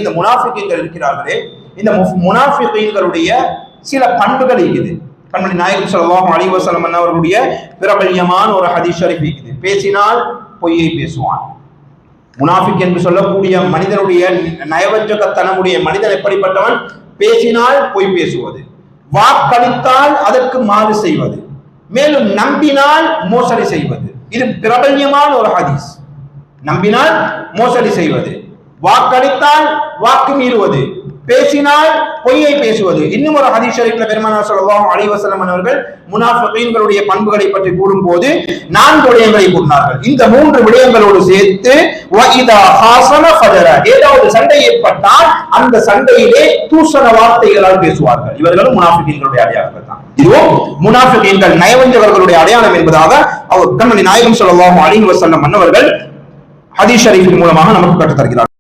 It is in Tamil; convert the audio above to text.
இந்த முனாஃபிகீன்கள் இருக்கிறார்களே, இந்த முனாஃபிகீன்களுடைய சில பண்புகள் இருக்குது. கண்மணி நாயகம் ஸல்லல்லாஹு அலைஹி வஸல்லம் அவர்களுடைய பிரபல்யமான ஒரு ஹதீஸ் ஷரீஃப் இருக்குது. பேசினால் பொய்யை பேசுவான். முனாஃபிக் என்று சொல்லக்கூடிய மனிதனுடைய நயவஞ்சகத்தனமுடைய மனிதன் எப்படிப்பட்டவன்? பேசினால் பொய் பேசுவது, வாக்களித்தால் அதற்கு மாறு செய்வது, மேலும் நம்பினால் மோசடி செய்வது. இது பிரபல்யமான ஒரு ஹதீஸ். நம்பினால் மோசடி செய்வது, வாக்களித்தால் வாக்கு மீறுவது, பேசினால் பொய்யை பேசுவது. இன்னும் ஒரு ஹதீஸ் ஷரீஃப்ல பெருமானார் ஸல்லல்லாஹு அலைஹி வஸல்லம் அவர்கள் முனாஃபிகீன்களுடைய பண்புகளை பற்றி கூறும்போது 4 விடயங்களை கூறினார்கள். இந்த 3 விடயங்களோடு சேர்த்து வஇதா ஹாஸன ஃபஜர, ஏதாவது சண்டை ஏற்பட்டால் அந்த சண்டையிலே தூசண வார்த்தைகளால் பேசுவார்கள். இவர்களும் முனாஃபிகீன்களுடைய அடையாளங்கள் தான். இதுவும் முனாஃபிகீன்கள் நயவஞ்சகர்களுடைய அடையாளம் என்பதாக அவர் கண்மணி நாயகம் ஸல்லல்லாஹு அலைஹி வஸல்லம் அவர்கள் ஹதீஸ் ஷரீஃபின் மூலமாக நமக்கு கற்றுத் தருகிறார்.